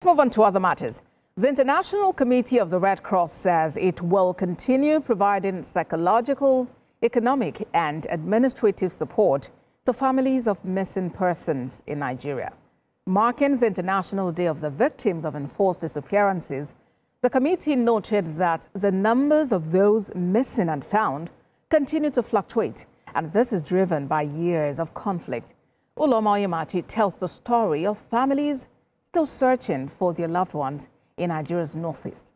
Let's move on to other matters. The International Committee of the Red Cross says it will continue providing psychological, economic and administrative support to families of missing persons in Nigeria. Marking the International Day of the Victims of Enforced Disappearances, the committee noted that the numbers of those missing and found continue to fluctuate, and this is driven by years of conflict. Uloma Oyemachi tells the story of families still searching for their loved ones in Nigeria's northeast.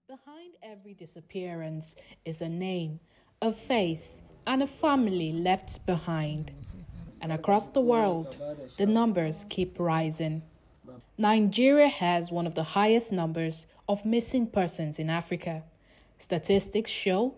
Behind every disappearance is a name, a face, and a family left behind. And across the world, the numbers keep rising. Nigeria has one of the highest numbers of missing persons in Africa. Statistics show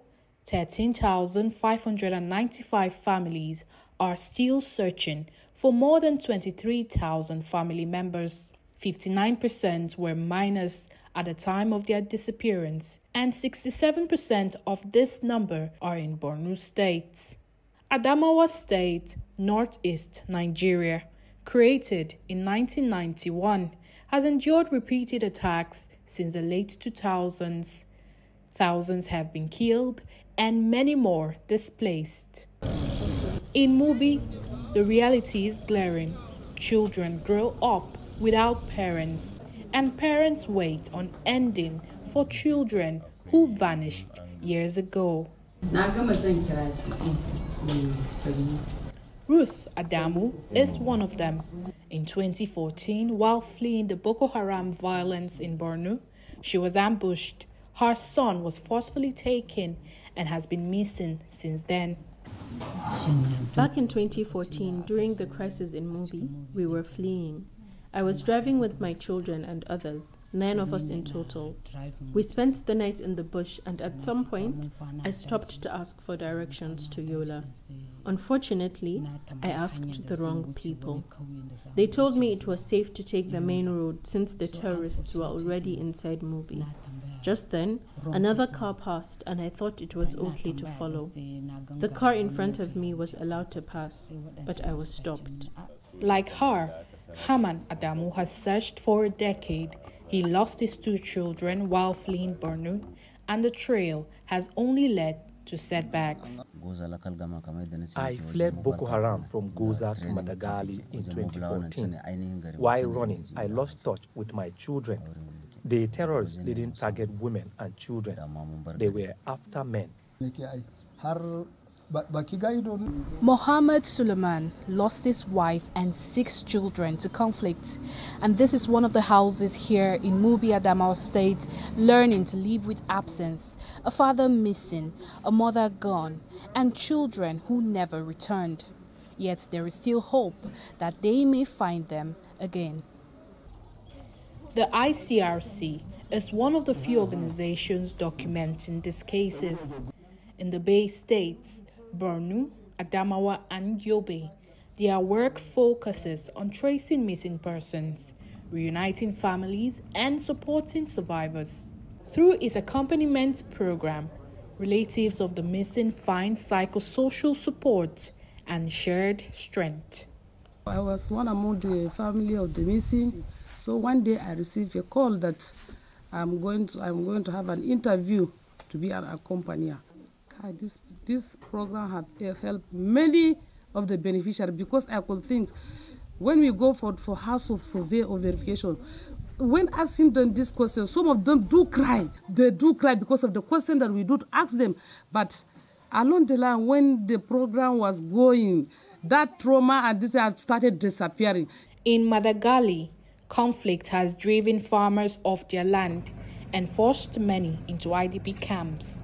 13,595 families are still searching for more than 23,000 family members. 59% were minors at the time of their disappearance, and 67% of this number are in Borno State. Adamawa State, northeast Nigeria, created in 1991, has endured repeated attacks since the late 2000s. Thousands have been killed and many more displaced. In Mubi, the reality is glaring. Children grow up without parents, and parents wait on ending for children who vanished years ago. Ruth Adamu is one of them. In 2014, while fleeing the Boko Haram violence in Borno, she was ambushed. Her son was forcefully taken and has been missing since then. Back in 2014, during the crisis in Mubi, we were fleeing. I was driving with my children and others, 9 of us in total. We spent the night in the bush, and at some point, I stopped to ask for directions to Yola. Unfortunately, I asked the wrong people. They told me it was safe to take the main road since the terrorists were already inside Mubi. Just then, another car passed, and I thought it was okay to follow. The car in front of me was allowed to pass, but I was stopped. Like her, Haman Adamu has searched for a decade. He lost his 2 children while fleeing Borno, and the trail has only led to setbacks. I fled Boko Haram from Goza to Madagali in 2014. While running, I lost touch with my children. The terrorists didn't target women and children. They were after men. Mohammed Suleiman lost his wife and 6 children to conflict, and this is one of the houses here in Mubi, Adamawa State, learning to live with absence, a father missing, a mother gone, and children who never returned. Yet there is still hope that they may find them again. The ICRC is one of the few organizations documenting these cases. In the Bay States, Borno, Adamawa, and Yobe, their work focuses on tracing missing persons, reuniting families, and supporting survivors. Through its accompaniment program, relatives of the missing find psychosocial support and shared strength. I was one among the family of the missing, so one day I received a call that I'm going to have an interview to be an accompanier. This program had helped many of the beneficiaries, because I could think when we go for house of survey or verification, when asking them this question, some of them do cry. They do cry because of the question that we do to ask them. But along the line, when the program was going, that trauma and this had started disappearing. In Madagali, conflict has driven farmers off their land and forced many into IDP camps.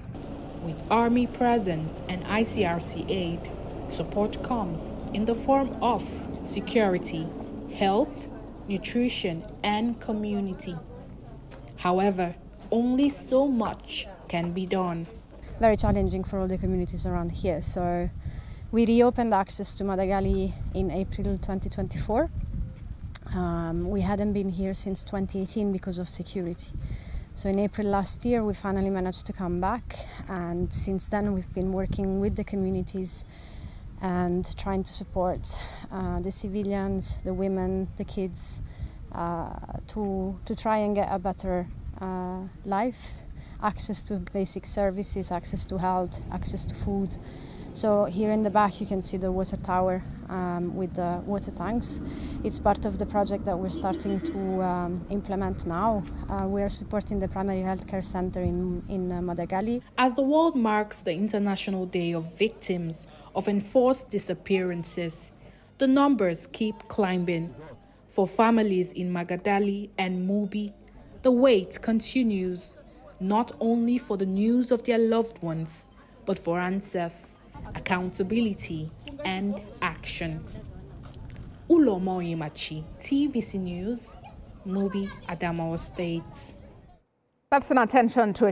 With army presence and ICRC aid, support comes in the form of security, health, nutrition, and community. However, only so much can be done. Very challenging for all the communities around here. So we reopened access to Madagali in April 2024. We hadn't been here since 2018 because of security. So in April last year, we finally managed to come back, and since then we've been working with the communities and trying to support the civilians, the women, the kids, to try and get a better life, access to basic services, access to health, access to food. So here in the back you can see the water tower with the water tanks. It's part of the project that we're starting to implement now. We are supporting the primary healthcare center in Madagali. As the world marks the International Day of Victims of Enforced Disappearances, the numbers keep climbing. For families in Magadali and Mubi, the wait continues, not only for the news of their loved ones, but for answers, accountability, and action. Ulomo Imachi, TVC News, Mubi, Adamawa State. That's an attention to